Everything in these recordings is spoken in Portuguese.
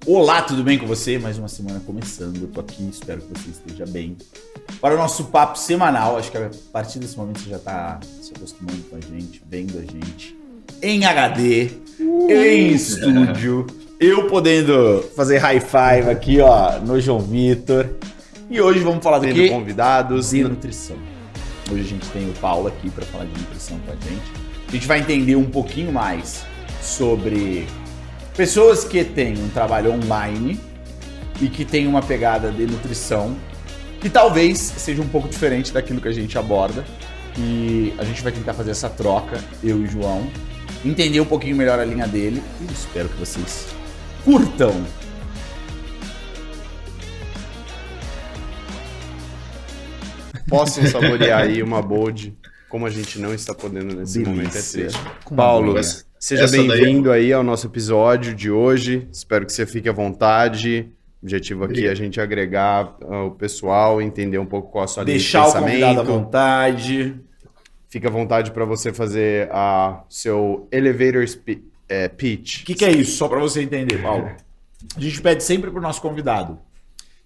Olá, tudo bem com você? Mais uma semana começando, eu tô aqui, espero que você esteja bem. Para o nosso papo semanal, acho que a partir desse momento você já tá se acostumando com a gente, vendo a gente em HD, em estúdio, eu podendo fazer high five aqui, ó, no João Vitor. E hoje vamos falar do quê? Convidados de nutrição. Hoje a gente tem o Paulo aqui para falar de nutrição com a gente. A gente vai entender um pouquinho mais sobre pessoas que têm um trabalho online e que têm uma pegada de nutrição que talvez seja um pouco diferente daquilo que a gente aborda. E a gente vai tentar fazer essa troca, eu e o João, entender um pouquinho melhor a linha dele e espero que vocês curtam. possam saborear aí uma bold, como a gente não está podendo nesse momento, é triste. Paulo, seja bem-vindo aí ao nosso episódio de hoje. Espero que você fique à vontade. O objetivo aqui é a gente agregar o pessoal, entender um pouco qual a sua linha de pensamento. Deixar o convidado à vontade. Fica à vontade para você fazer seu elevator pitch. O que é isso? Só para você entender, Paulo. A gente pede sempre pro nosso convidado.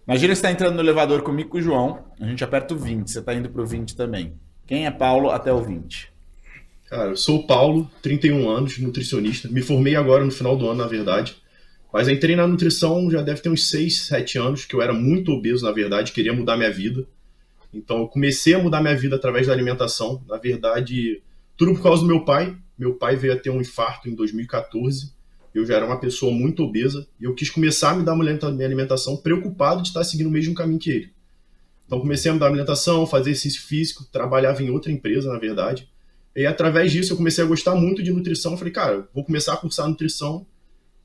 Imagina você está entrando no elevador comigo e com o João, a gente aperta o 20, você está indo pro 20 também. Quem é Paulo até o 20? Cara, eu sou o Paulo, 31 anos, nutricionista. Me formei agora no final do ano, na verdade. Mas entrei na nutrição já deve ter uns 6, 7 anos, que eu era muito obeso, na verdade, queria mudar minha vida. Então eu comecei a mudar minha vida através da alimentação. Na verdade, tudo por causa do meu pai. Meu pai veio a ter um infarto em 2014. Eu já era uma pessoa muito obesa. E eu quis começar a me dar minha alimentação preocupado de estar seguindo o mesmo caminho que ele. Então comecei a mudar a alimentação, fazer exercício físico, trabalhava em outra empresa, na verdade. E através disso eu comecei a gostar muito de nutrição. Eu falei, cara, vou começar a cursar nutrição,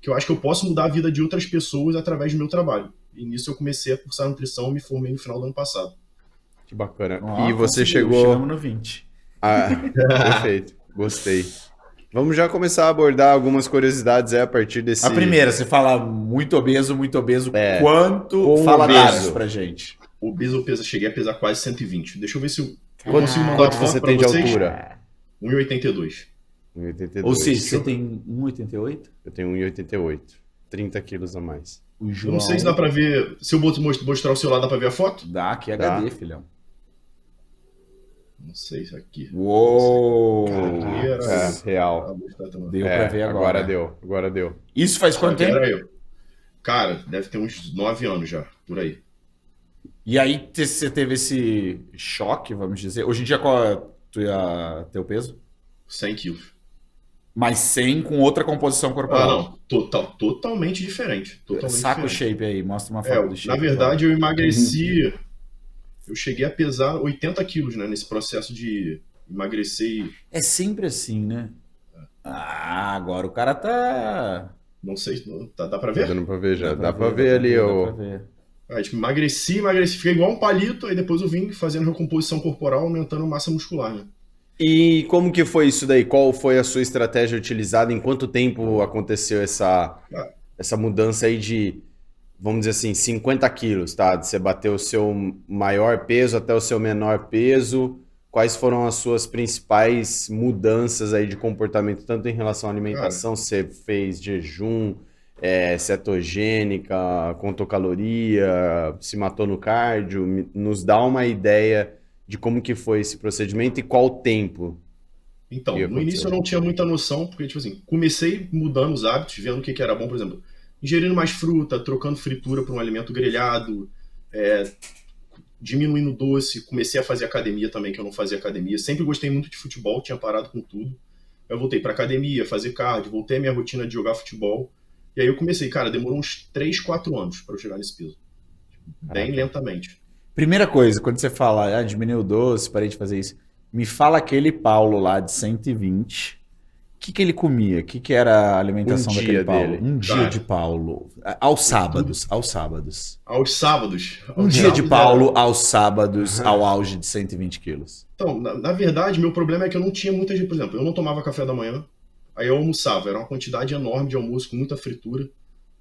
que eu acho que eu posso mudar a vida de outras pessoas através do meu trabalho. E nisso eu comecei a cursar nutrição e me formei no final do ano passado. Que bacana. Ah, e você chegamos no 20. Perfeito, gostei. Vamos já começar a abordar algumas curiosidades a partir desse... A primeira, você fala muito obeso, quanto? Com Fala obeso. dados pra gente. Obeso, cheguei a pesar quase 120. Deixa eu ver se eu Quanto consigo mandar você foto tem pra de vocês. altura? 1,82. 1,82. Ou seja, você tem 1,88? Eu tenho 1,88. 30 quilos a mais. O Eu João... não sei se dá pra ver. Se eu mostrar o celular, dá pra ver a foto? Dá, aqui é Dá. HD, filhão. Não sei se aqui. Uou! Aqui era. Real. Deu pra ver agora. Agora deu. Isso faz quanto Aqui tempo? era eu. Cara, deve ter uns 9 anos já, por aí. E aí você teve esse choque, vamos dizer. Hoje em dia qual é teu peso? 100 quilos. Mas 100 com outra composição corporal. Não. Totalmente diferente. Totalmente Saca o diferente. shape aí, mostra uma foto do shape. Na verdade, eu emagreci. Eu cheguei a pesar 80 quilos, né? Nesse processo de emagrecer. É sempre assim, né? Ah, agora o cara tá... Não sei, dá pra Tá ver? dando pra ver já. Dá pra ver ali. Dá pra ver. Tipo, emagreci, fiquei igual um palito, aí depois eu vim fazendo recomposição corporal, aumentando massa muscular, né? E como que foi isso daí? Qual foi a sua estratégia utilizada? Em quanto tempo aconteceu essa mudança aí de, vamos dizer assim, 50 quilos, tá? Você bateu o seu maior peso até o seu menor peso. Quais foram as suas principais mudanças aí de comportamento, tanto em relação à alimentação, você fez jejum, cetogênica, contou caloria, se matou no cardio? Nos dá uma ideia de como que foi esse procedimento e qual tempo? Então, no início eu não tinha muita noção, porque, tipo assim, comecei mudando os hábitos, vendo o que era bom, por exemplo, ingerindo mais fruta, trocando fritura por um alimento grelhado, diminuindo doce, comecei a fazer academia também, que eu não fazia academia, sempre gostei muito de futebol, tinha parado com tudo, eu voltei pra academia, fazer cardio, voltei à minha rotina de jogar futebol, e aí eu comecei, cara, demorou uns 3, 4 anos pra eu chegar nesse peso, bem lentamente. Primeira coisa, quando você fala, diminuiu o doce, parei de fazer isso, me fala aquele Paulo lá de 120, o que ele comia? O que era a alimentação daquele Paulo? Dele. Um dia de Paulo, aos sábados. Aos sábados. Um dia de Paulo aos sábados, ao auge de 120 quilos. Então, na verdade, meu problema é que eu não tinha muita gente, por exemplo, eu não tomava café da manhã, aí eu almoçava, era uma quantidade enorme de almoço com muita fritura,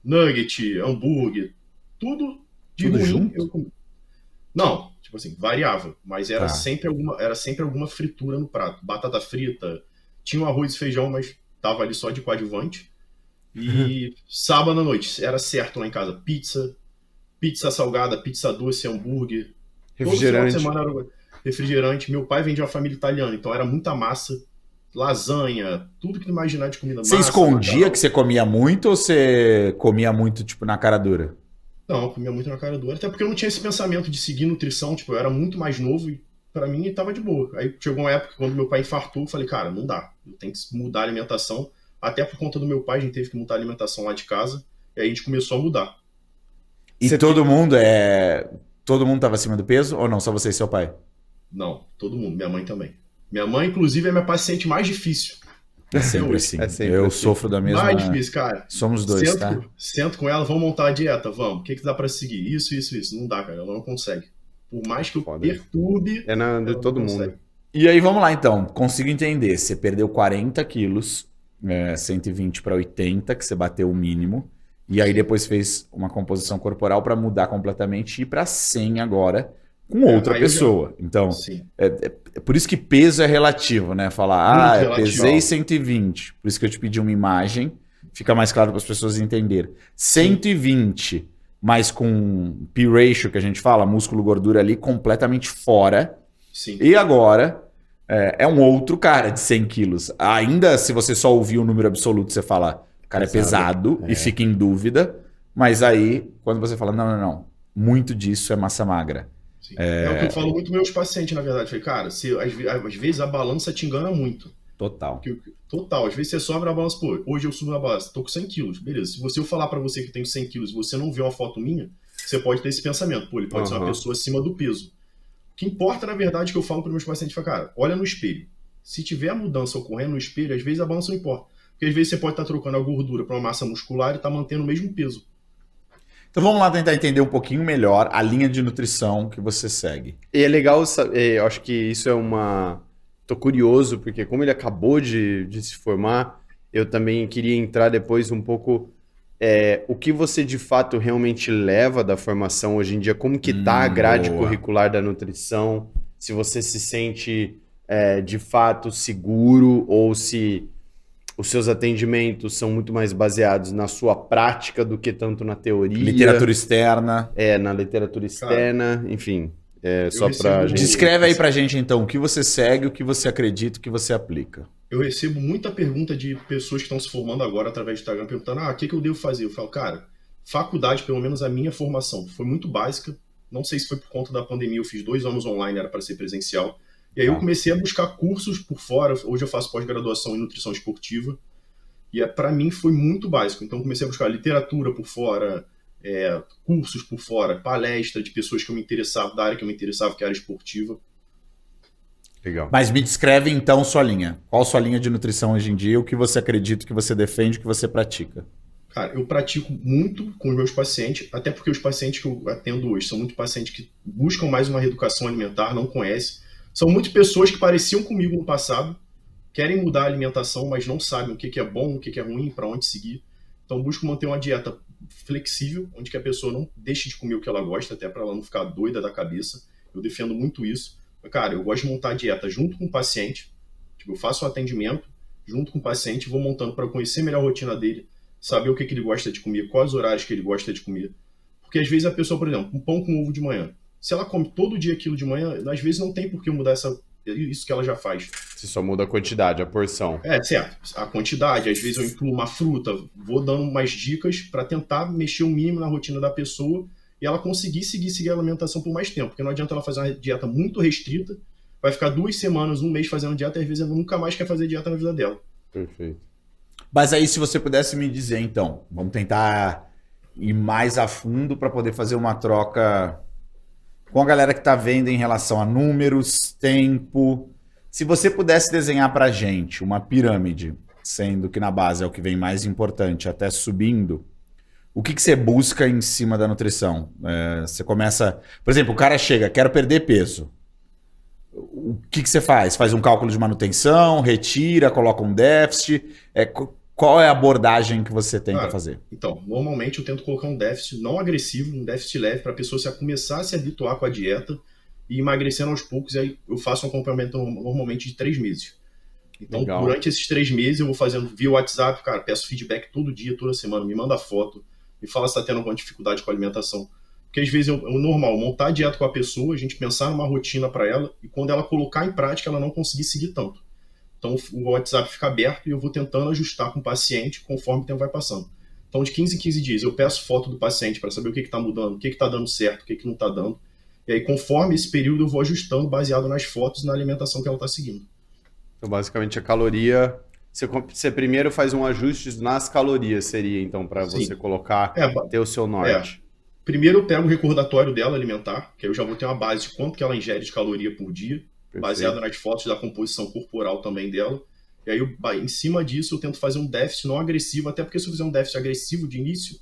nugget, hambúrguer, tudo de Tudo ruim junto? eu comia. Não, tipo assim, variava, mas era Tá. sempre alguma fritura no prato. Batata frita, tinha um arroz e feijão, mas tava ali só de coadjuvante. E sábado à noite, era certo lá em casa. Pizza salgada, pizza doce, hambúrguer. Todo final de Refrigerante. semana era refrigerante. Meu pai vem de uma família italiana, então era muita massa, lasanha, tudo que tu imaginar de comida. Você Massa, escondia macarrão. que você comia muito ou você comia muito, tipo, na cara dura? Não, eu comia muito na cara dura. Até porque eu não tinha esse pensamento de seguir nutrição. Tipo, eu era muito mais novo e pra mim tava de boa. Aí chegou uma época quando meu pai infartou, eu falei, cara, não dá. Eu tenho que mudar a alimentação. Até por conta do meu pai, a gente teve que mudar a alimentação lá de casa. E aí a gente começou a mudar. E Você todo mundo Todo mundo tava acima do peso ou não? Só você e seu pai? Não, todo mundo. Minha mãe também. Minha mãe, inclusive, é minha paciente mais difícil. É sempre hoje. assim. É sempre Eu assim. sofro da mesma... Mais difícil, cara. Somos dois, tá? Sento com ela, vamos montar a dieta, vamos. O que dá pra seguir? Isso. Não dá, cara. Ela não consegue. Por mais que eu Foda. perturbe, É de ela todo não mundo. consegue. E aí, vamos lá então. Consigo entender. Você perdeu 40 quilos, 120 para 80, que você bateu o mínimo. E aí depois fez uma composição corporal para mudar completamente e ir para 100 agora com outra aí eu pessoa. Então, Sim. é por isso que peso é relativo, né? Falar, Muito eu relativo. pesei 120. Por isso que eu te pedi uma imagem. Fica mais claro para as pessoas entenderem. 120, mas com P-ratio, que a gente fala, músculo-gordura ali, completamente fora. Sim. E agora é um outro cara de 100 quilos. Ainda se você só ouvir o número absoluto, você fala, o cara é pesado e fica em dúvida. Mas aí, quando você fala, não, muito disso é massa magra. Sim. É o que eu falo muito com meus pacientes, na verdade. Eu falei, cara, às vezes a balança te engana muito. Total. Total. Às vezes você sobe na balança, pô, hoje eu subo na balança, tô com 100 quilos. Beleza. Se eu falar pra você que tenho 100 quilos e você não vê uma foto minha, você pode ter esse pensamento. Pô, ele pode ser uma pessoa acima do peso. O que importa, na verdade, que eu falo para meus pacientes, cara, olha no espelho. Se tiver a mudança ocorrendo no espelho, às vezes a balança não importa. Porque às vezes você pode estar trocando a gordura para uma massa muscular e tá mantendo o mesmo peso. Então vamos lá tentar entender um pouquinho melhor a linha de nutrição que você segue. E é legal, eu acho que isso é uma... Tô curioso, porque como ele acabou de se formar, eu também queria entrar depois um pouco... o que você de fato realmente leva da formação hoje em dia, como que tá a grade curricular da nutrição, se você se sente de fato seguro ou se os seus atendimentos são muito mais baseados na sua prática do que tanto na teoria. Literatura externa. Na literatura externa, enfim. Só recebo- pra gente... Descreve aí pra gente então o que você segue, o que você acredita, o que você aplica. Eu recebo muita pergunta de pessoas que estão se formando agora através do Instagram, perguntando, o que eu devo fazer? Eu falo, cara, faculdade, pelo menos a minha formação, foi muito básica. Não sei se foi por conta da pandemia, eu fiz 2 anos online, era para ser presencial. E aí eu comecei a buscar cursos por fora. Hoje eu faço pós-graduação em nutrição esportiva. E para mim foi muito básico. Então eu comecei a buscar literatura por fora, cursos por fora, palestra de pessoas que eu me interessava, da área que eu me interessava, que era esportiva. Legal. Mas me descreve então sua linha. Qual sua linha de nutrição hoje em dia? O que você acredita, o que você defende, o que você pratica? Cara, eu pratico muito com os meus pacientes, até porque os pacientes que eu atendo hoje são muito pacientes que buscam mais uma reeducação alimentar, não conhecem. São muitas pessoas que pareciam comigo no passado, querem mudar a alimentação, mas não sabem o que é bom, o que é ruim, para onde seguir. Então busco manter uma dieta flexível, onde que a pessoa não deixe de comer o que ela gosta, até para ela não ficar doida da cabeça. Eu defendo muito isso. Cara, eu gosto de montar a dieta junto com o paciente. Tipo, eu faço um atendimento junto com o paciente, vou montando para conhecer melhor a rotina dele, saber o que ele gosta de comer, quais os horários que ele gosta de comer. Porque às vezes a pessoa, por exemplo, um pão com ovo de manhã, se ela come todo dia aquilo de manhã, às vezes não tem por que mudar isso que ela já faz. Você só muda a quantidade, a porção. Certo. A quantidade, às vezes eu incluo uma fruta, vou dando umas dicas para tentar mexer o mínimo na rotina da pessoa e ela conseguir seguir a alimentação por mais tempo. Porque não adianta ela fazer uma dieta muito restrita, vai ficar 2 semanas, 1 mês fazendo dieta e às vezes ela nunca mais quer fazer dieta na vida dela. Perfeito. Mas aí se você pudesse me dizer então, vamos tentar ir mais a fundo para poder fazer uma troca com a galera que está vendo em relação a números, tempo. Se você pudesse desenhar para a gente uma pirâmide, sendo que na base é o que vem mais importante, até subindo, o que você busca em cima da nutrição? Você começa... Por exemplo, o cara chega, quero perder peso. O que você faz? Faz um cálculo de manutenção, retira, coloca um déficit? Qual é a abordagem que você tenta fazer? Então, normalmente eu tento colocar um déficit não agressivo, um déficit leve, para a pessoa começar a se habituar com a dieta e emagrecendo aos poucos. E aí eu faço um acompanhamento normalmente de 3 meses. Então, Legal. durante esses 3 meses, eu vou fazendo via WhatsApp, cara, peço feedback todo dia, toda semana, me manda foto, me fala se está tendo alguma dificuldade com a alimentação. Porque às vezes é o normal, montar a dieta com a pessoa, a gente pensar numa rotina para ela, e quando ela colocar em prática, ela não conseguir seguir tanto. Então, o WhatsApp fica aberto e eu vou tentando ajustar com o paciente conforme o tempo vai passando. Então, de 15 em 15 dias, eu peço foto do paciente para saber o que está mudando, o que está dando certo, o que não está dando. E aí, conforme esse período, eu vou ajustando baseado nas fotos e na alimentação que ela está seguindo. Então, basicamente, a caloria... Você primeiro faz um ajuste nas calorias, seria, então, para você colocar, ter o seu norte. Primeiro eu pego o recordatório dela alimentar, que aí eu já vou ter uma base de quanto que ela ingere de caloria por dia, baseado nas fotos da composição corporal também dela. E aí, em cima disso, eu tento fazer um déficit não agressivo, até porque se eu fizer um déficit agressivo de início,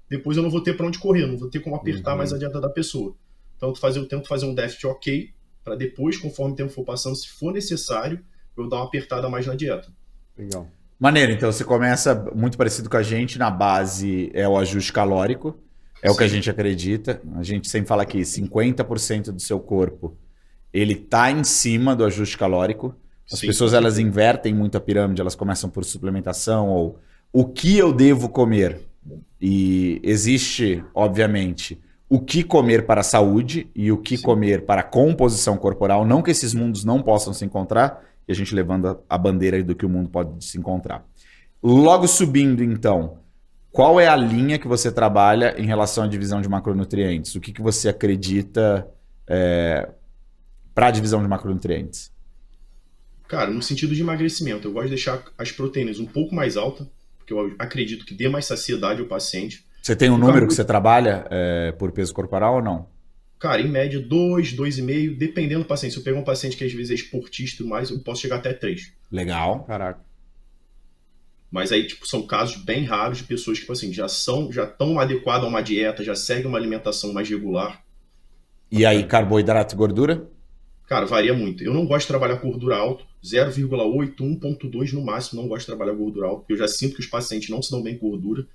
depois eu não vou ter para onde correr, não vou ter como apertar mais a dieta da pessoa. Então, eu tento fazer um déficit ok, para depois, conforme o tempo for passando, se for necessário, eu dar uma apertada mais na dieta. Legal. Maneiro, então você começa muito parecido com a gente, na base é o ajuste calórico, é o que a gente acredita. A gente sempre fala que 50% do seu corpo, ele tá em cima do ajuste calórico. As pessoas, elas invertem muito a pirâmide, elas começam por suplementação ou o que eu devo comer. E existe, obviamente, o que comer para a saúde e o que comer para a composição corporal. Não que esses mundos não possam se encontrar, e a gente levando a bandeira do que o mundo pode se encontrar. Logo subindo, então, qual é a linha que você trabalha em relação à divisão de macronutrientes? O que você acredita para a divisão de macronutrientes? Cara, no sentido de emagrecimento, eu gosto de deixar as proteínas um pouco mais altas, porque eu acredito que dê mais saciedade ao paciente. Você tem um número que você trabalha por peso corporal ou não? Cara, em média 2, 2,5, dependendo do paciente. Se eu pegar um paciente que às vezes é esportista e mais, eu posso chegar até 3. Legal. Caraca. Mas aí, tipo, são casos bem raros de pessoas que, tipo assim, já estão adequadas a uma dieta, já seguem uma alimentação mais regular. E aí, carboidrato e gordura? Cara, varia muito. Eu não gosto de trabalhar com gordura alta, 0,8, 1,2 no máximo, não gosto de trabalhar gordura alta, porque eu já sinto que os pacientes não se dão bem com gordura.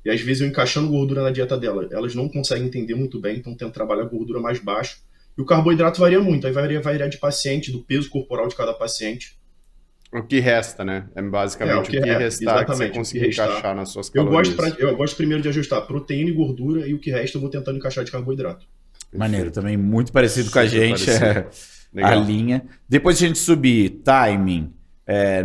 E às vezes eu encaixando gordura na dieta dela, elas não conseguem entender muito bem, então tento trabalhar gordura mais baixo. E o carboidrato varia muito, aí variar de paciente, do peso corporal de cada paciente. O que resta, né? É basicamente o que restar que você conseguir encaixar nas suas calorias. Eu gosto primeiro de ajustar proteína e gordura, e o que resta eu vou tentando encaixar de carboidrato. Maneiro, também muito parecido com a gente, Legal. A linha. Depois de a gente subir, timing,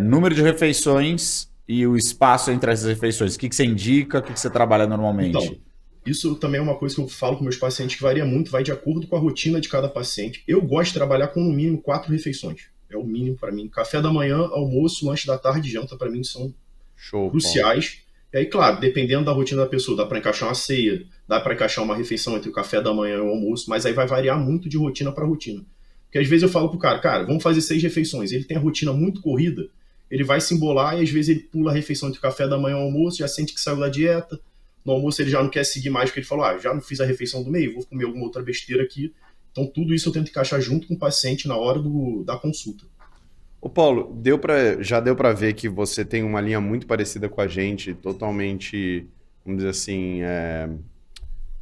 número de refeições e o espaço entre as refeições. O que você indica, o que você trabalha normalmente? Então, isso também é uma coisa que eu falo com meus pacientes que varia muito, vai de acordo com a rotina de cada paciente. Eu gosto de trabalhar com no mínimo 4 refeições. É o mínimo para mim. Café da manhã, almoço, lanche da tarde e janta, para mim, são cruciais. E aí, claro, dependendo da rotina da pessoa, dá para encaixar uma ceia, dá para encaixar uma refeição entre o café da manhã e o almoço, mas aí vai variar muito de rotina para rotina. Porque às vezes eu falo pro cara, vamos fazer 6 refeições. Ele tem a rotina muito corrida, ele vai se embolar e às vezes ele pula a refeição entre o café da manhã e o almoço, já sente que saiu da dieta. No almoço ele já não quer seguir mais, porque ele falou, já não fiz a refeição do meio, vou comer alguma outra besteira aqui. Então tudo isso eu tento encaixar junto com o paciente na hora da consulta. Ô Paulo, já deu para ver que você tem uma linha muito parecida com a gente, totalmente, vamos dizer assim,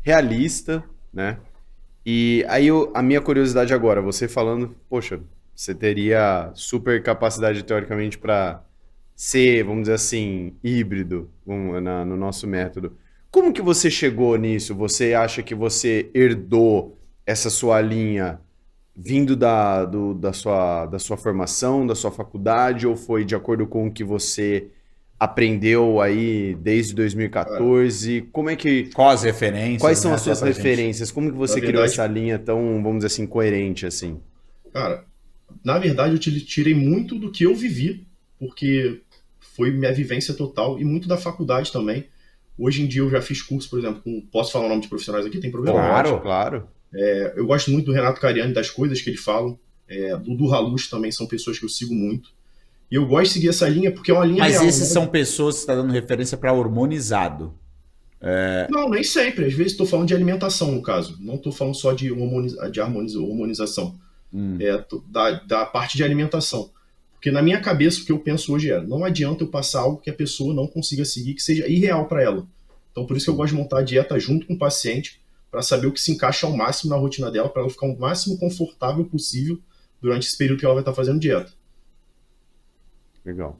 realista, né? E aí a minha curiosidade agora, você falando, poxa, você teria super capacidade teoricamente para ser, vamos dizer assim, híbrido no nosso método. Como que você chegou nisso? Você acha que você herdou essa sua linha vindo da sua formação, da sua faculdade, ou foi de acordo com o que você aprendeu aí desde 2014? Como é que... Quais referências? Quais são as suas referências? Como que você criou essa linha tão, vamos dizer assim, coerente assim? Cara, na verdade eu tirei muito do que eu vivi, porque foi minha vivência total, e muito da faculdade também. Hoje em dia eu já fiz curso, por exemplo, posso falar o nome de profissionais aqui? Tem problema? Claro. Eu gosto muito do Renato Cariani, das coisas que ele fala. Do Halus também são pessoas que eu sigo muito. E eu gosto de seguir essa linha porque é uma linha real. Mas esses são pessoas que você está dando referência para hormonizado. Não, nem sempre. Às vezes estou falando de alimentação, no caso. Não estou falando só de hormonização. Da parte de alimentação. Porque na minha cabeça o que eu penso hoje não adianta eu passar algo que a pessoa não consiga seguir, que seja irreal para ela. Então por isso que eu gosto de montar a dieta junto com o paciente, para saber o que se encaixa ao máximo na rotina dela, para ela ficar o máximo confortável possível durante esse período que ela vai estar fazendo dieta. Legal.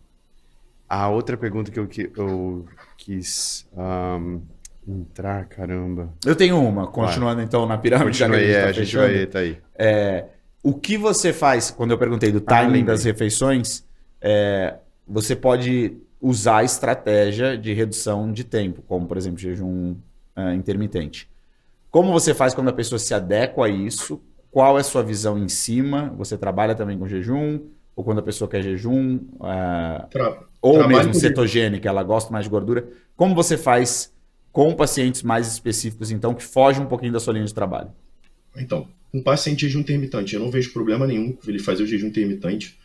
A outra pergunta que eu quis entrar, caramba. Eu tenho uma, continuando então na pirâmide. Continua aí, a gente vai, tá aí. O que você faz, quando eu perguntei do timing das refeições, você pode usar a estratégia de redução de tempo, como por exemplo jejum intermitente. Como você faz quando a pessoa se adequa a isso? Qual é a sua visão em cima? Você trabalha também com jejum? Ou quando a pessoa quer jejum? Ou mesmo cetogênica, ela gosta mais de gordura. Como você faz com pacientes mais específicos, então, que fogem um pouquinho da sua linha de trabalho? Então, um paciente de jejum intermitente, eu não vejo problema nenhum ele fazer o jejum intermitente.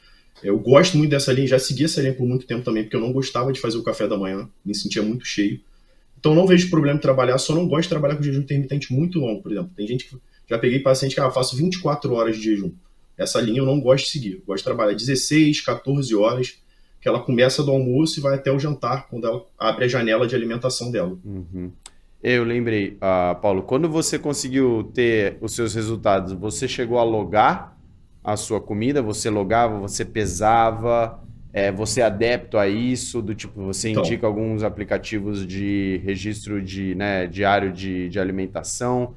Eu gosto muito dessa linha, já segui essa linha por muito tempo também, porque eu não gostava de fazer o café da manhã, me sentia muito cheio. Então, não vejo problema em trabalhar, só não gosto de trabalhar com jejum intermitente muito longo, por exemplo. Tem gente que já peguei paciente que eu faço 24 horas de jejum. Essa linha eu não gosto de seguir. Eu gosto de trabalhar 16, 14 horas, que ela começa do almoço e vai até o jantar, quando ela abre a janela de alimentação dela. Uhum. Eu lembrei, Paulo, quando você conseguiu ter os seus resultados, você chegou a logar a sua comida? Você logava, você pesava? Você é adepto a isso? Do tipo, você indica alguns aplicativos de registro diário de alimentação?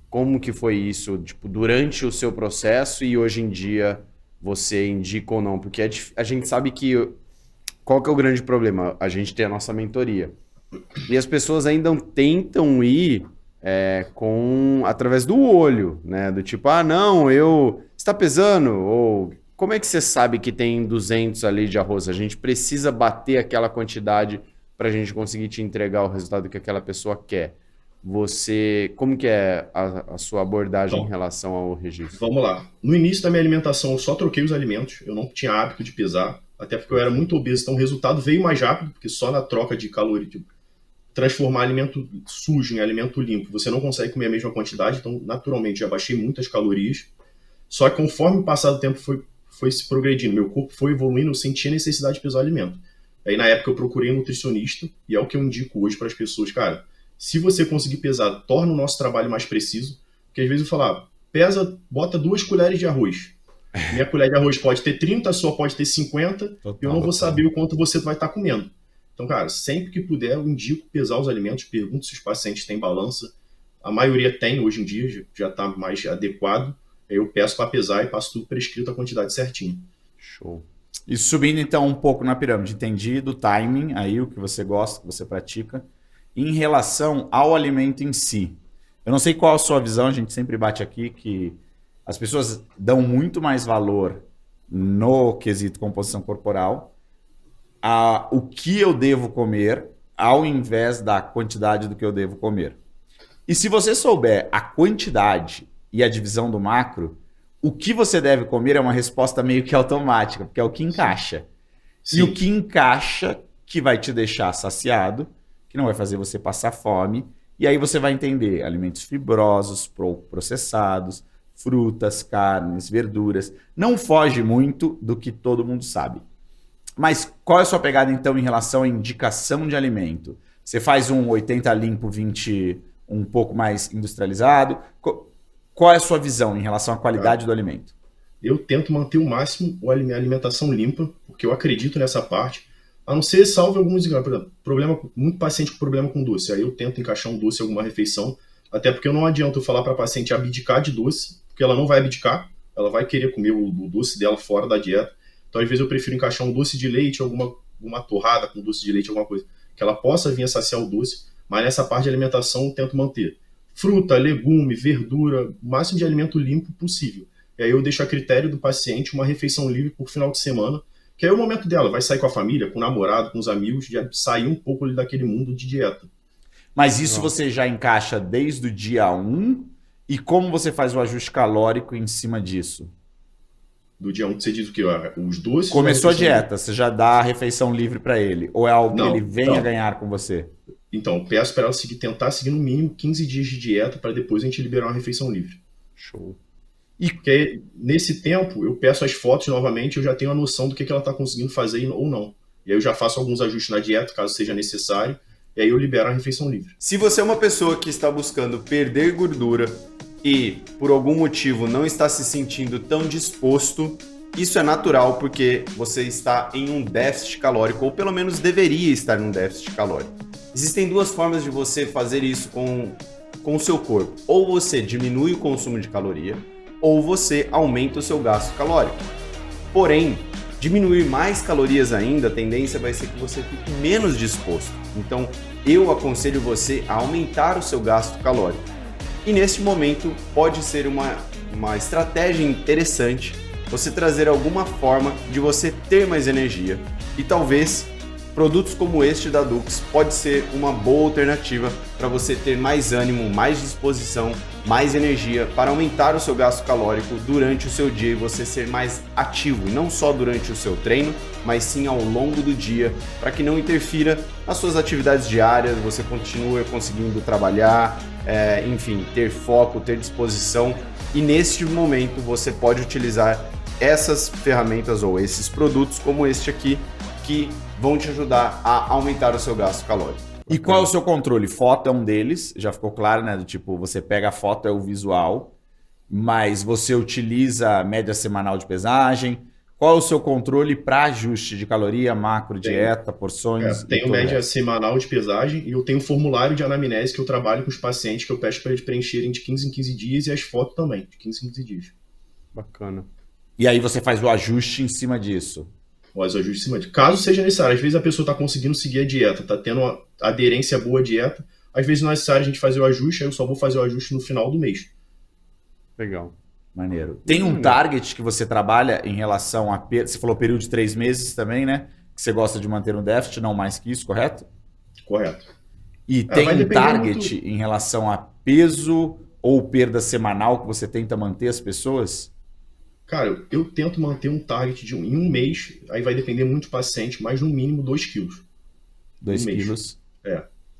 Como que foi isso, tipo, durante o seu processo e hoje em dia você indica ou não? Porque a gente sabe que... Qual que é o grande problema? A gente tem a nossa mentoria. E as pessoas ainda tentam ir através do olho, né? Do tipo, não, você está pesando? Ou como é que você sabe que tem 200 ali de arroz? A gente precisa bater aquela quantidade para a gente conseguir te entregar o resultado que aquela pessoa quer. Como que é a sua abordagem em relação ao registro? Vamos lá. No início da minha alimentação, eu só troquei os alimentos. Eu não tinha hábito de pesar, até porque eu era muito obeso. Então o resultado veio mais rápido, porque só na troca de caloria, transformar alimento sujo em alimento limpo, você não consegue comer a mesma quantidade. Então, naturalmente, já baixei muitas calorias. Só que conforme o passar do tempo foi se progredindo, meu corpo foi evoluindo, eu senti a necessidade de pesar o alimento. Aí, na época, eu procurei um nutricionista, e é o que eu indico hoje para as pessoas. Cara, se você conseguir pesar, torna o nosso trabalho mais preciso. Porque às vezes eu falo, bota 2 colheres de arroz. Minha colher de arroz pode ter 30, a sua pode ter 50, e eu não vou saber o quanto você vai estar comendo. Então, cara, sempre que puder, eu indico pesar os alimentos, pergunto se os pacientes têm balança. A maioria tem hoje em dia, já está mais adequado. Aí eu peço para pesar e passo tudo prescrito a quantidade certinha. Show. E subindo então um pouco na pirâmide, entendi do timing, aí o que você gosta, que você pratica. Em relação ao alimento em si, eu não sei qual a sua visão, a gente sempre bate aqui que as pessoas dão muito mais valor no quesito composição corporal a o que eu devo comer ao invés da quantidade do que eu devo comer. E se você souber a quantidade e a divisão do macro, o que você deve comer é uma resposta meio que automática, porque é o que encaixa. Sim. E o que encaixa que vai te deixar saciado, que não vai fazer você passar fome, e aí você vai entender alimentos fibrosos, processados, frutas, carnes, verduras. Não foge muito do que todo mundo sabe. Mas qual é a sua pegada, então, em relação à indicação de alimento? Você faz um 80 limpo, 20 um pouco mais industrializado? Qual é a sua visão em relação à qualidade do alimento? Eu tento manter o máximo a alimentação limpa, porque eu acredito nessa parte. A não ser, salvo alguns, por exemplo, muito paciente com problema com doce. Aí eu tento encaixar um doce em alguma refeição, até porque não adianta eu falar para a paciente abdicar de doce, porque ela não vai abdicar, ela vai querer comer o doce dela fora da dieta. Então, às vezes, eu prefiro encaixar um doce de leite, alguma torrada com doce de leite, alguma coisa, que ela possa vir a saciar o doce, mas nessa parte de alimentação eu tento manter fruta, legume, verdura, o máximo de alimento limpo possível. E aí eu deixo a critério do paciente uma refeição livre por final de semana, que aí é o momento dela, vai sair com a família, com o namorado, com os amigos, de sair um pouco ali daquele mundo de dieta. Mas isso você já encaixa desde o dia 1? E como você faz o ajuste calórico em cima disso? Do dia 1 que você diz o quê? Os doces? Começou a dieta, você já dá a refeição livre para ele? Ou é algo que ele venha ganhar com você? Então, peço para ela tentar seguir no mínimo 15 dias de dieta para depois a gente liberar uma refeição livre. Show. E porque nesse tempo eu peço as fotos novamente, eu já tenho a noção do que ela está conseguindo fazer ou não. E aí eu já faço alguns ajustes na dieta, caso seja necessário, e aí eu libero a refeição livre. Se você é uma pessoa que está buscando perder gordura e por algum motivo não está se sentindo tão disposto Isso é natural porque você está em um déficit calórico, ou pelo menos deveria estar em um déficit calórico. Existem duas formas de você fazer isso com o seu corpo. Ou você diminui o consumo de caloria, ou você aumenta o seu gasto calórico. Porém, diminuir mais calorias ainda, a tendência vai ser que você fique menos disposto. Então, eu aconselho você a aumentar o seu gasto calórico. E neste momento, pode ser uma estratégia interessante você trazer alguma forma de você ter mais energia. E talvez produtos como este da Dux pode ser uma boa alternativa para você ter mais ânimo, mais disposição, mais energia para aumentar o seu gasto calórico durante o seu dia e você ser mais ativo, não só durante o seu treino, mas sim ao longo do dia, para que não interfira nas suas atividades diárias, você continue conseguindo trabalhar, enfim, ter foco, ter disposição. E neste momento você pode utilizar essas ferramentas ou esses produtos como este aqui, que vão te ajudar a aumentar o seu gasto calórico. E qual é o seu controle? Foto é um deles, já ficou claro, né? Do tipo, você pega a foto, é o visual, mas você utiliza a média semanal de pesagem. Qual é o seu controle para ajuste de caloria, macro, dieta, porções? Tenho média semanal de pesagem e eu tenho um formulário de anamnese que eu trabalho com os pacientes que eu peço para eles preencherem de 15 em 15 dias e as fotos também, de 15 em 15 dias. Bacana. E aí você faz o ajuste em cima disso. Faz o ajuste em cima disso. Caso seja necessário, às vezes a pessoa está conseguindo seguir a dieta, está tendo uma aderência boa à dieta, às vezes não é necessário a gente fazer o ajuste, aí eu só vou fazer o ajuste no final do mês. Legal. Maneiro. Tem um target que você trabalha em relação a... Você falou período de 3 meses também, né? Que você gosta de manter um déficit, não mais que isso, correto? Correto. E tem um target em relação a peso ou perda semanal que você tenta manter as pessoas? Cara, eu tento manter um target em um mês, aí vai depender muito do paciente, mas no mínimo 2 quilos. 2 quilos?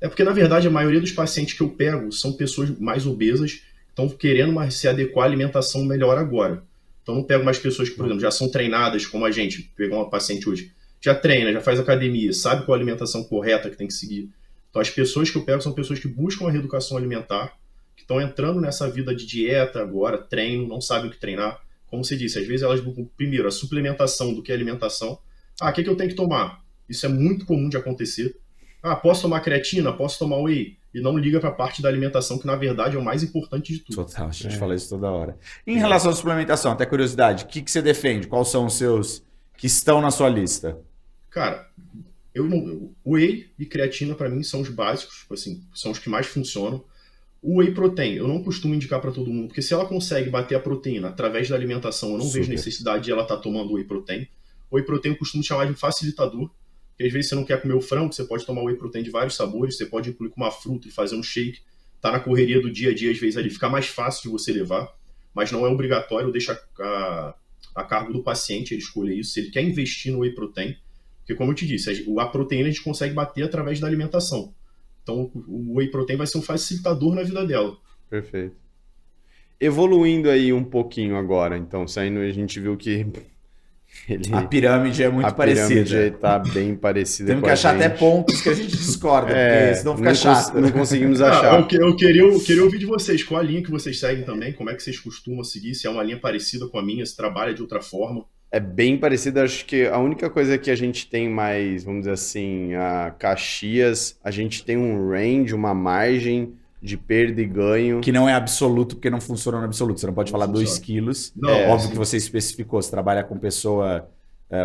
É porque, na verdade, a maioria dos pacientes que eu pego são pessoas mais obesas, estão querendo se adequar à alimentação melhor agora. Então, não pego mais pessoas que, por exemplo, já são treinadas, como a gente, pegar uma paciente hoje, já treina, já faz academia, sabe qual a alimentação correta que tem que seguir. Então, as pessoas que eu pego são pessoas que buscam a reeducação alimentar, que estão entrando nessa vida de dieta agora, treino, não sabem o que treinar. Como você disse, às vezes elas buscam primeiro a suplementação do que a alimentação. O que eu tenho que tomar? Isso é muito comum de acontecer. Posso tomar creatina? Posso tomar whey? E não liga para a parte da alimentação, que na verdade é o mais importante de tudo. Total, a gente fala isso toda hora. Em relação à suplementação, até curiosidade, o que você defende? Quais são os seus que estão na sua lista? Cara, whey e creatina para mim são os básicos, assim, são os que mais funcionam. O whey protein, eu não costumo indicar para todo mundo, porque se ela consegue bater a proteína através da alimentação, eu não vejo necessidade de ela estar tomando whey protein. O whey protein eu costumo chamar de facilitador, porque às vezes você não quer comer o frango, você pode tomar whey protein de vários sabores, você pode incluir com uma fruta e fazer um shake. Tá na correria do dia a dia, às vezes ali fica mais fácil de você levar, mas não é obrigatório, deixa a cargo do paciente ele escolher isso, se ele quer investir no whey protein, porque como eu te disse, a proteína a gente consegue bater através da alimentação. Então, o whey protein vai ser um facilitador na vida dela. Perfeito. Evoluindo aí um pouquinho agora, então, saindo, a gente viu que a pirâmide é muito parecida. A pirâmide está bem parecida. Temos que achar até pontos que a gente discorda, porque senão fica chato. Não conseguimos achar. Eu queria ouvir de vocês, qual a linha que vocês seguem também, como é que vocês costumam seguir, se é uma linha parecida com a minha, se trabalha de outra forma. É bem parecido, acho que a única coisa que a gente tem mais, vamos dizer assim, a Caxias, a gente tem um range, uma margem de perda e ganho. Que não é absoluto, porque não funciona no absoluto. Você não pode falar 2 quilos. Óbvio que você especificou, você trabalha com pessoa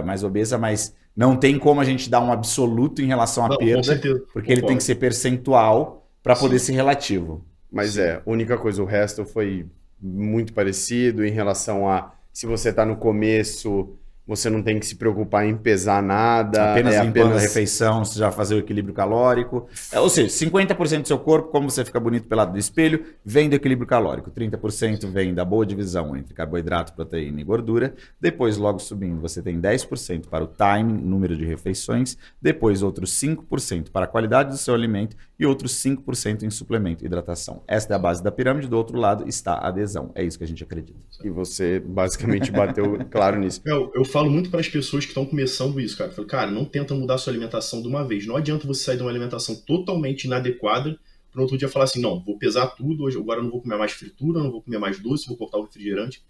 mais obesa, mas não tem como a gente dar um absoluto em relação à perda, com certeza, porque ele tem que ser percentual para poder ser relativo. Mas única coisa, o resto foi muito parecido em relação a... Se você está no começo, você não tem que se preocupar em pesar nada. Apenas limpando a refeição, você já vai fazer o equilíbrio calórico. Ou seja, 50% do seu corpo, como você fica bonito pelo lado do espelho, vem do equilíbrio calórico. 30% vem da boa divisão entre carboidrato, proteína e gordura. Depois, logo subindo, você tem 10% para o timing, número de refeições. Depois, outros 5% para a qualidade do seu alimento e outros 5% em suplemento e hidratação. Esta é a base da pirâmide. Do outro lado está a adesão. É isso que a gente acredita. E você basicamente bateu claro nisso. Eu falo muito para as pessoas que estão começando isso, cara. Eu falo, cara, não tenta mudar a sua alimentação de uma vez. Não adianta você sair de uma alimentação totalmente inadequada para outro dia falar assim, não, vou pesar tudo, hoje agora eu não vou comer mais fritura, não vou comer mais doce, vou cortar o refrigerante.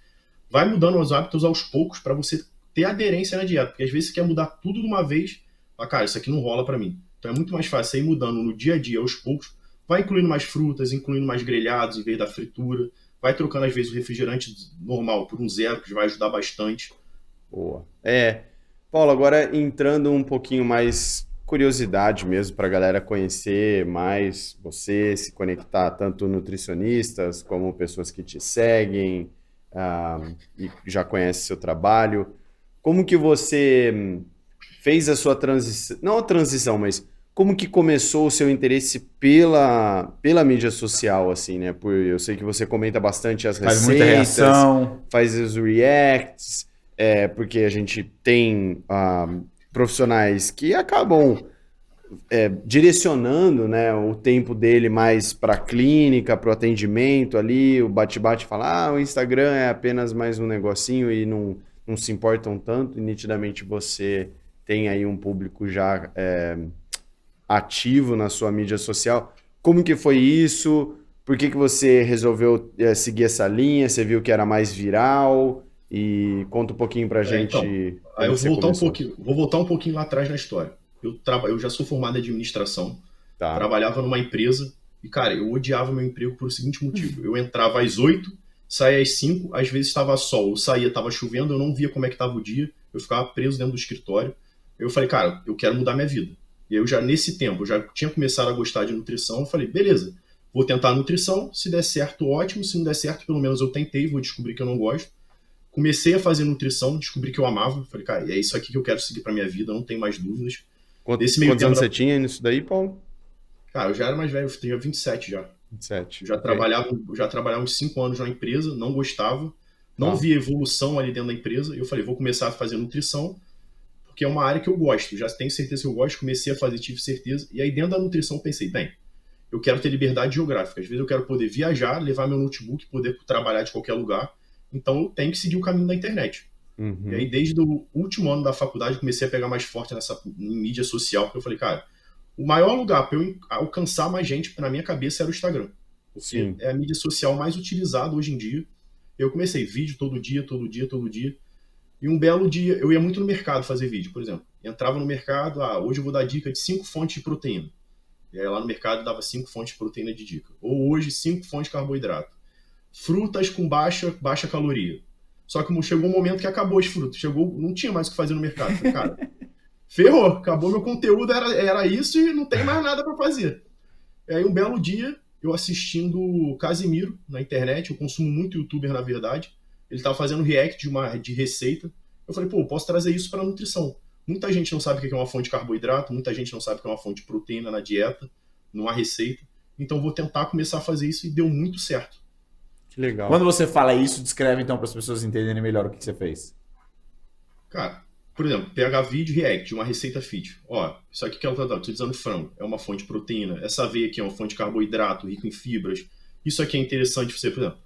vai mudando os hábitos aos poucos para você ter aderência na dieta, porque às vezes você quer mudar tudo de uma vez, mas, cara, isso aqui não rola para mim. Então é muito mais fácil você ir mudando no dia a dia aos poucos, vai incluindo mais frutas, incluindo mais grelhados em vez da fritura, vai trocando às vezes o refrigerante normal por um zero, que vai ajudar bastante. Boa. Paulo, agora entrando um pouquinho mais curiosidade mesmo para a galera conhecer mais você, se conectar tanto nutricionistas como pessoas que te seguem e já conhecem seu trabalho. Como que você fez a sua transição, não a transição, mas como que começou o seu interesse pela mídia social, assim, né? Eu sei que você comenta bastante as receitas, faz muita reação, faz os reacts, porque a gente tem profissionais que acabam direcionando, né, o tempo dele mais para a clínica, para o atendimento ali, o bate-bate fala, o Instagram é apenas mais um negocinho e não se importam tanto, e nitidamente você tem aí um público já ativo na sua mídia social. Como que foi isso? Por que você resolveu seguir essa linha? Você viu que era mais viral? E conta um pouquinho pra gente. Então, aí eu vou voltar um pouquinho lá atrás na história. Eu já sou formado em administração, trabalhava numa empresa e, cara, eu odiava meu emprego por o seguinte motivo. Eu entrava às 8, saía às 5, às vezes estava sol, eu saía, estava chovendo, eu não via como é que estava o dia, eu ficava preso dentro do escritório. Eu falei, cara, eu quero mudar minha vida. E eu já, nesse tempo, eu já tinha começado a gostar de nutrição, eu falei, beleza, vou tentar a nutrição, se der certo, ótimo, se não der certo, pelo menos eu tentei, vou descobrir que eu não gosto. Comecei a fazer nutrição, descobri que eu amava, falei, cara, é isso aqui que eu quero seguir pra minha vida, não tem mais dúvidas. Quantos anos você tinha nisso daí, Paulo? Cara, eu já era mais velho, eu tinha 27 já. 27. Eu já trabalhava uns 5 anos na empresa, não gostava, não via evolução ali dentro da empresa, eu falei, vou começar a fazer nutrição, porque é uma área que eu gosto, já tenho certeza que eu gosto, comecei a fazer, tive certeza, e aí dentro da nutrição pensei, bem, eu quero ter liberdade geográfica, às vezes eu quero poder viajar, levar meu notebook, poder trabalhar de qualquer lugar, então eu tenho que seguir o caminho da internet. Uhum. E aí desde o último ano da faculdade comecei a pegar mais forte em mídia social, porque eu falei, cara, o maior lugar para eu alcançar mais gente na minha cabeça era o Instagram, porque Sim. é a mídia social mais utilizada hoje em dia. Eu comecei vídeo todo dia, e um belo dia, eu ia muito no mercado fazer vídeo, por exemplo. Entrava no mercado, hoje eu vou dar dica de 5 fontes de proteína. E aí lá no mercado dava 5 fontes de proteína de dica. Ou hoje 5 fontes de carboidrato. Frutas com baixa caloria. Só que chegou um momento que acabou as frutas. Não tinha mais o que fazer no mercado. Falei, cara, ferrou, acabou meu conteúdo, era isso e não tem mais nada para fazer. E aí um belo dia, eu assistindo o Casimiro na internet, eu consumo muito youtuber na verdade, ele estava fazendo react de receita. Eu falei, eu posso trazer isso para nutrição. Muita gente não sabe o que é uma fonte de carboidrato, muita gente não sabe o que é uma fonte de proteína na dieta, numa receita. Então vou tentar começar a fazer isso e deu muito certo. Que legal. Quando você fala isso, descreve então para as pessoas entenderem melhor o que você fez. Cara, por exemplo, pegar vídeo react de uma receita fit. Isso aqui que eu estou utilizando frango, é uma fonte de proteína. Essa aveia aqui é uma fonte de carboidrato, rico em fibras. Isso aqui é interessante você, por exemplo,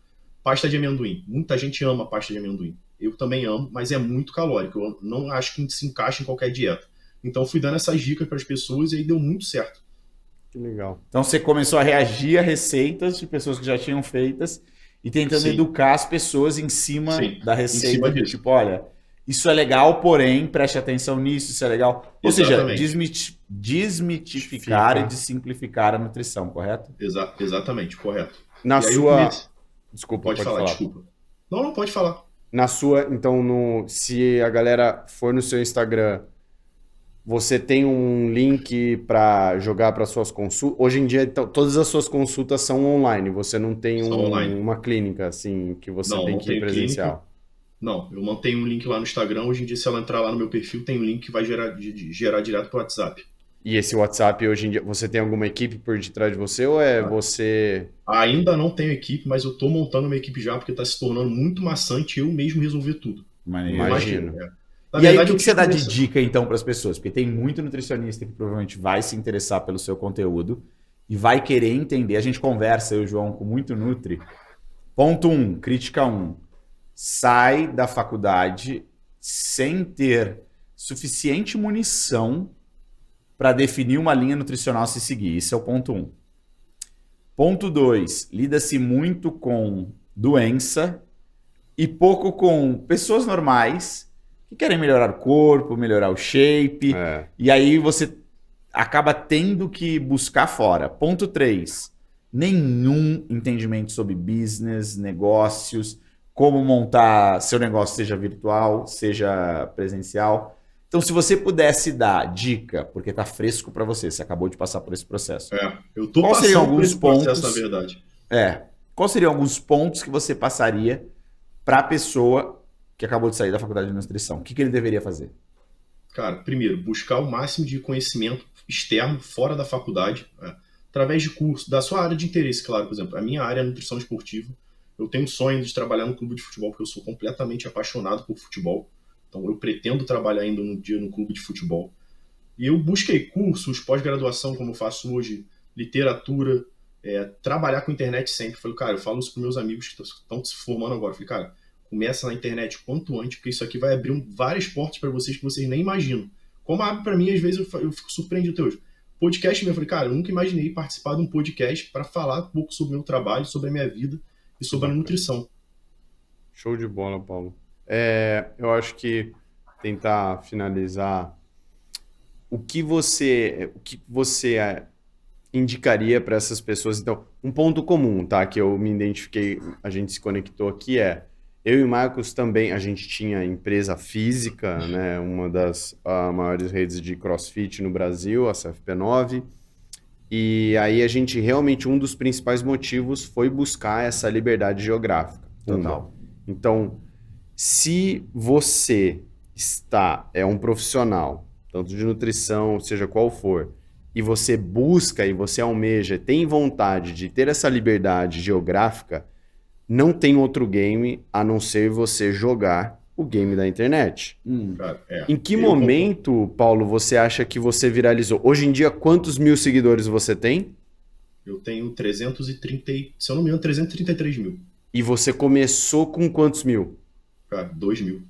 pasta de amendoim. Muita gente ama pasta de amendoim. Eu também amo, mas é muito calórico. Eu não acho que se encaixa em qualquer dieta. Então fui dando essas dicas para as pessoas e aí deu muito certo. Que legal. Então você começou a reagir a receitas de pessoas que já tinham feitas e tentando educar as pessoas em cima da receita. Tipo, olha, isso é legal, porém, preste atenção nisso, isso é legal. Ou seja, desmitificar e desimplificar a nutrição, correto? Exatamente, correto. Na sua... Desculpa, pode falar. Desculpa. Não, pode falar. Na sua, então, se a galera for no seu Instagram, você tem um link para jogar para suas consultas? Hoje em dia, então, todas as suas consultas são online, você não tem uma clínica, assim, que você tem que ir presencial? Clínica. Não, eu mantenho um link lá no Instagram. Hoje em dia, se ela entrar lá no meu perfil, tem um link que vai gerar direto para o WhatsApp. E esse WhatsApp, hoje em dia, você tem alguma equipe por detrás de você ou você... Ainda não tenho equipe, mas eu estou montando uma equipe já, porque está se tornando muito maçante eu mesmo resolver tudo. Imagino. E aí, o que você dá de dica, então, para as pessoas? Porque tem muito nutricionista que provavelmente vai se interessar pelo seu conteúdo e vai querer entender. A gente conversa, eu e o João, com muito Nutri. Ponto 1, crítica 1. Sai da faculdade sem ter suficiente munição para definir uma linha nutricional a se seguir. Isso é o ponto 1. Ponto 2, lida-se muito com doença e pouco com pessoas normais que querem melhorar o corpo, melhorar o shape. E aí você acaba tendo que buscar fora. Ponto 3. Nenhum entendimento sobre business, negócios, como montar seu negócio, seja virtual, seja presencial. Então, se você pudesse dar dica, porque tá fresco para você acabou de passar por esse processo. Eu tô passando por esse processo, na verdade. Quais seriam alguns pontos que você passaria para a pessoa que acabou de sair da faculdade de nutrição? O que ele deveria fazer? Cara, primeiro, buscar o máximo de conhecimento externo, fora da faculdade, através de curso, da sua área de interesse, claro. Por exemplo, a minha área é nutrição esportiva. Eu tenho um sonho de trabalhar no clube de futebol, porque eu sou completamente apaixonado por futebol. Então, eu pretendo trabalhar ainda um dia no clube de futebol. E eu busquei cursos, pós-graduação, como eu faço hoje, literatura, trabalhar com internet sempre. Falei, cara, eu falo isso para meus amigos que estão se formando agora. Falei, cara, começa na internet quanto antes, porque isso aqui vai abrir várias portas para vocês que vocês nem imaginam. Como abre para mim, às vezes eu fico surpreendido até hoje. Podcast mesmo, eu falei, cara, eu nunca imaginei participar de um podcast para falar um pouco sobre o meu trabalho, sobre a minha vida e sobre a nutrição. Show de bola, Paulo. Eu acho que tentar finalizar, o que você indicaria para essas pessoas? Então, um ponto comum, tá, que eu me identifiquei, a gente se conectou aqui eu e o Marcos também, a gente tinha empresa física, né, uma das maiores redes de CrossFit no Brasil, a CFP9, e aí a gente realmente, um dos principais motivos foi buscar essa liberdade geográfica. Total. Então, se você é um profissional, tanto de nutrição, seja qual for, e você busca e você almeja, tem vontade de ter essa liberdade geográfica, não tem outro game a não ser você jogar o game da internet. Cara, em que momento, Paulo, você acha que você viralizou? Hoje em dia, quantos mil seguidores você tem? Eu tenho 330, se eu não me engano, 333 mil. E você começou com quantos mil? Cara, 2 mil.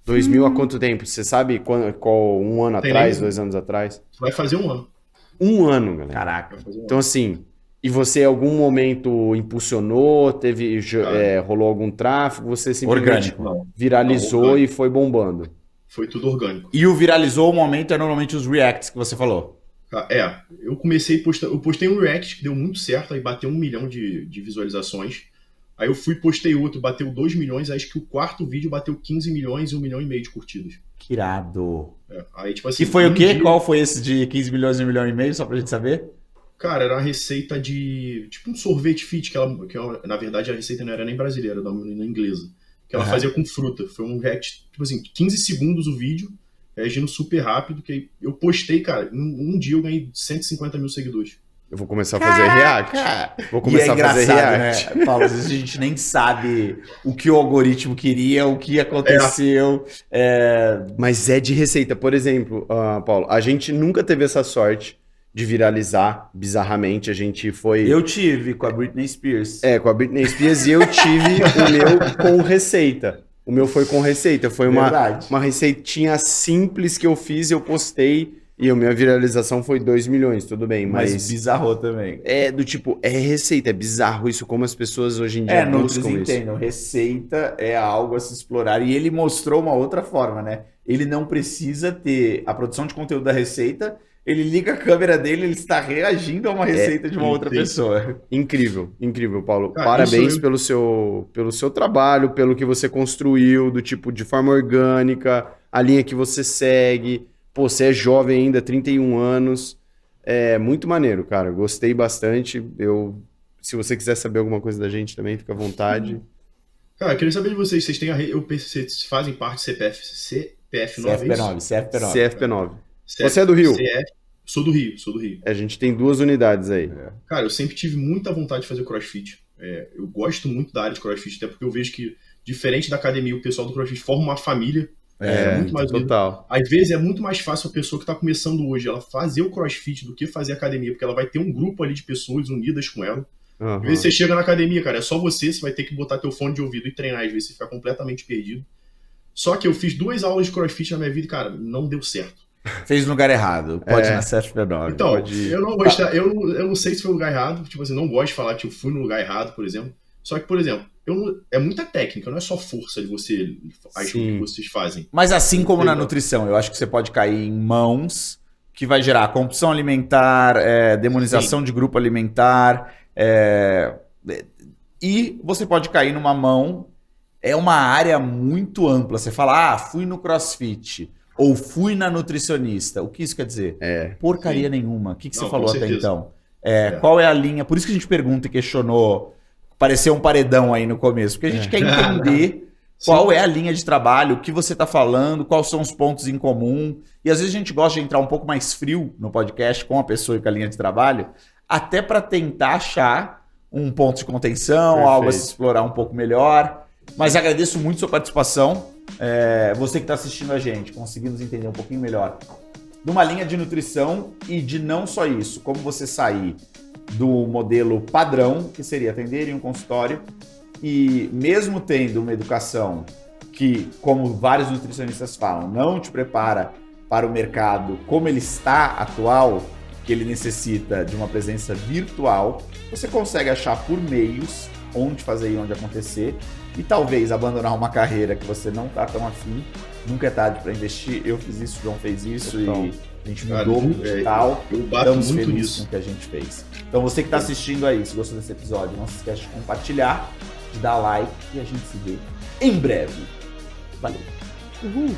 2 mil há quanto tempo? Você sabe qual um ano atrás, 2 anos atrás? Vai fazer um ano. Um ano, galera. Caraca. Então, assim, e você em algum momento impulsionou, rolou algum tráfego, você simplesmente viralizou e foi bombando? Foi tudo orgânico. E o viralizou o momento normalmente os reacts que você falou. Eu comecei eu postei um react que deu muito certo, aí bateu 1 milhão de visualizações. Aí eu postei outro, bateu 2 milhões, acho que o quarto vídeo bateu 15 milhões e 1,5 milhão de curtidas. Que irado. Aí, tipo assim, e foi o quê? Qual foi esse de 15 milhões e 1,5 milhão, só pra gente saber? Cara, era uma receita de, tipo um sorvete fit, que na verdade a receita não era nem brasileira, era na inglesa. Que ela fazia com fruta. Foi um react, tipo assim, 15 segundos o vídeo, reagindo super rápido, que eu postei, cara, um dia eu ganhei 150 mil seguidores. Eu vou começar a fazer react. Vou começar a fazer react. Né, Paulo? Às vezes a gente nem sabe o que o algoritmo queria, o que aconteceu. Mas é de receita. Por exemplo, Paulo, a gente nunca teve essa sorte de viralizar bizarramente. A gente foi... Eu tive com a Britney Spears. Com a Britney Spears e eu tive o meu com receita. O meu foi com receita. Foi uma receitinha simples que eu fiz, eu postei... E a minha viralização foi 2 milhões, tudo bem, mas... bizarro também. Do tipo, receita, é bizarro isso, como as pessoas hoje em dia buscam isso. Entendam, receita é algo a se explorar. E ele mostrou uma outra forma, né? Ele não precisa ter a produção de conteúdo da receita, ele liga a câmera dele, ele está reagindo a uma receita de uma outra pessoa. Incrível, Paulo. Parabéns pelo seu trabalho, pelo que você construiu, do tipo, de forma orgânica, a linha que você segue... Pô, você é jovem ainda, 31 anos. É muito maneiro, cara. Gostei bastante. Se você quiser saber alguma coisa da gente também, fica à vontade. Cara, eu queria saber de vocês. Vocês fazem parte do CFP9? CFP9. Você é do Rio? Sou do Rio. A gente tem 2 unidades aí. Cara, eu sempre tive muita vontade de fazer CrossFit. Eu gosto muito da área de CrossFit, até porque eu vejo que, diferente da academia, o pessoal do CrossFit forma uma família. Muito mais total. Às vezes é muito mais fácil a pessoa que está começando hoje ela fazer o CrossFit do que fazer academia, porque ela vai ter um grupo ali de pessoas unidas com ela. Às vezes você chega na academia, cara, é só você vai ter que botar teu fone de ouvido e treinar, às vezes você fica completamente perdido. Só que eu fiz 2 aulas de CrossFit na minha vida e, cara, não deu certo. Fez no lugar errado. Pode ir na CFP9. Então, eu não sei se foi o lugar errado, tipo assim, não gosto de falar que eu fui no lugar errado, por exemplo. Só que, por exemplo, é muita técnica, não é só força de você o que vocês fazem. Mas assim como na nutrição, eu acho que você pode cair em mãos que vai gerar compulsão alimentar, demonização de grupo alimentar, e você pode cair numa mão, é uma área muito ampla. Você fala, fui no CrossFit, ou fui na nutricionista. O que isso quer dizer? Porcaria nenhuma. O que você falou até então? Qual é a linha? Por isso que a gente pergunta e questionou, pareceu um paredão aí no começo, porque a gente quer entender qual é a linha de trabalho, o que você está falando, quais são os pontos em comum. E às vezes a gente gosta de entrar um pouco mais frio no podcast com a pessoa e com a linha de trabalho, até para tentar achar um ponto de contenção, algo a se explorar um pouco melhor. Mas agradeço muito sua participação. Você que está assistindo a gente, conseguimos entender um pouquinho melhor de uma linha de nutrição e de não só isso, como você sair do modelo padrão, que seria atender em um consultório, e mesmo tendo uma educação que, como vários nutricionistas falam, não te prepara para o mercado como ele está atual, que ele necessita de uma presença virtual, você consegue achar por meios onde fazer e onde acontecer, e talvez abandonar uma carreira que você não está tão afim. Nunca é tarde para investir. Eu fiz isso, o João fez isso, e a gente mudou o digital. Estamos felizes com o que a gente fez. Então você que está assistindo aí, se gostou desse episódio, não se esquece de compartilhar, de dar like, e a gente se vê em breve. Valeu! Uhul!